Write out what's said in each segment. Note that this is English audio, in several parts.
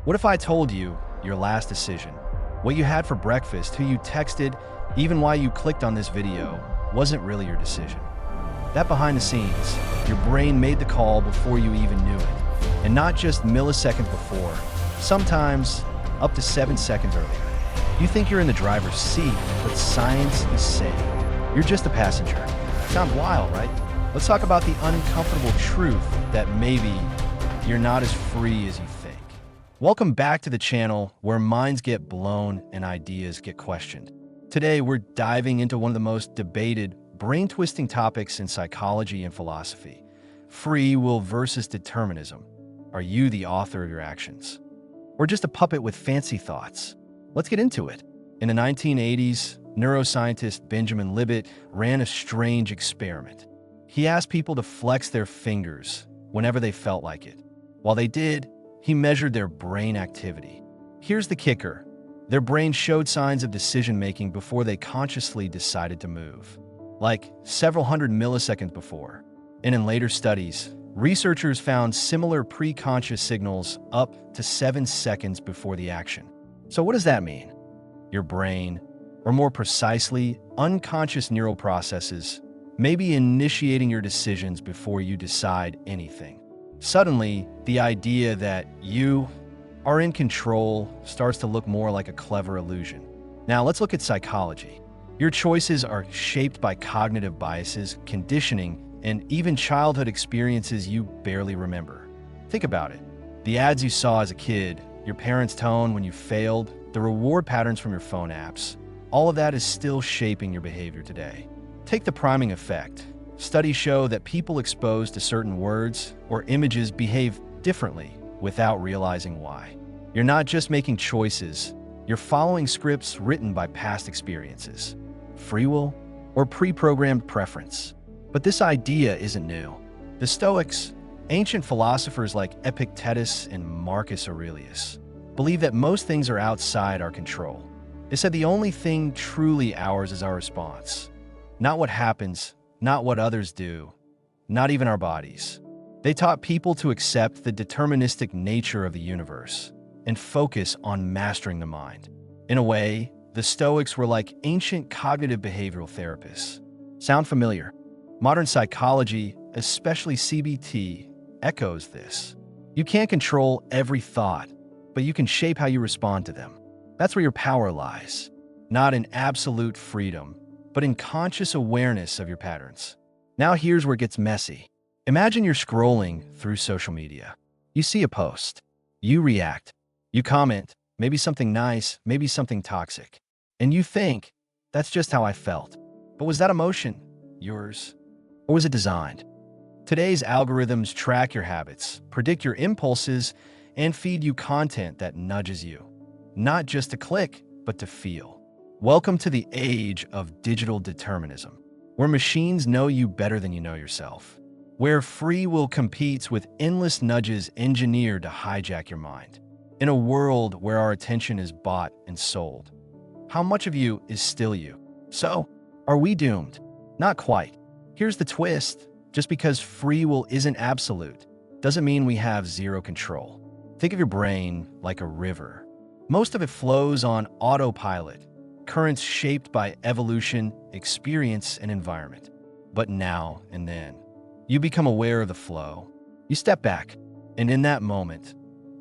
What if I told you your last decision, what you had for breakfast, who you texted, even why you clicked on this video, wasn't really your decision? That behind the scenes, your brain made the call before you even knew it. And not just milliseconds before, sometimes up to 7 seconds earlier. You think you're in the driver's seat, but science is saying you're just a passenger. Sounds wild, right? Let's talk about the uncomfortable truth that maybe you're not as free as you think. Welcome back to the channel where minds get blown and ideas get questioned. Today, we're diving into one of the most debated, brain-twisting topics in psychology and philosophy: free will versus determinism. Are you the author of your actions, or just a puppet with fancy thoughts? Let's get into it. In the 1980s, neuroscientist Benjamin Libet ran a strange experiment. He asked people to flex their fingers whenever they felt like it. While they did, he measured their brain activity. Here's the kicker: their brain showed signs of decision-making before they consciously decided to move, like several hundred milliseconds before. And in later studies, researchers found similar pre-conscious signals up to 7 seconds before the action. So what does that mean? Your brain, or more precisely, unconscious neural processes, may be initiating your decisions before you decide anything. Suddenly, the idea that you are in control starts to look more like a clever illusion. Now, let's look at psychology. Your choices are shaped by cognitive biases, conditioning, and even childhood experiences you barely remember. Think about it. The ads you saw as a kid, your parents' tone when you failed, the reward patterns from your phone apps, all of that is still shaping your behavior today. Take the priming effect. Studies show that people exposed to certain words or images behave differently without realizing why. You're not just making choices, you're following scripts written by past experiences, free will, or pre-programmed preference. But this idea isn't new. The Stoics, ancient philosophers like Epictetus and Marcus Aurelius, believe that most things are outside our control. They said the only thing truly ours is our response. Not what happens, not what others do, not even our bodies. They taught people to accept the deterministic nature of the universe and focus on mastering the mind. In a way, the Stoics were like ancient cognitive behavioral therapists. Sound familiar? Modern psychology, especially CBT, echoes this. You can't control every thought, but you can shape how you respond to them. That's where your power lies, not in absolute freedom, but in conscious awareness of your patterns. Now here's where it gets messy. Imagine you're scrolling through social media. You see a post. You react. You comment, maybe something nice, maybe something toxic. And you think, that's just how I felt. But was that emotion yours? Or was it designed? Today's algorithms track your habits, predict your impulses, and feed you content that nudges you, not just to click, but to feel. Welcome to the age of digital determinism, where machines know you better than you know yourself, where free will competes with endless nudges engineered to hijack your mind. In a world where our attention is bought and sold, how much of you is still you? So, are we doomed? Not quite. Here's the twist. Just because free will isn't absolute, doesn't mean we have zero control. Think of your brain like a river. Most of it flows on autopilot, currents shaped by evolution, experience, and environment. But now and then, you become aware of the flow. You step back, and in that moment,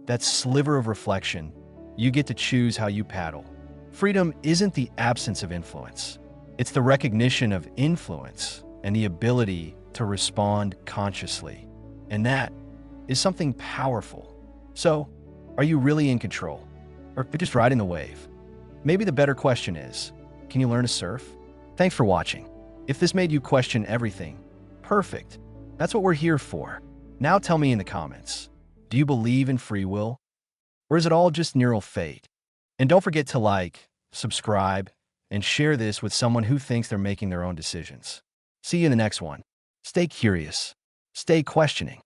that sliver of reflection, you get to choose how you paddle. Freedom isn't the absence of influence. It's the recognition of influence and the ability to respond consciously. And that is something powerful. So, are you really in control? Or just riding the wave? Maybe the better question is, can you learn to surf? Thanks for watching. If this made you question everything, perfect. That's what we're here for. Now tell me in the comments, do you believe in free will? Or is it all just neural fate? And don't forget to like, subscribe, and share this with someone who thinks they're making their own decisions. See you in the next one. Stay curious. Stay questioning.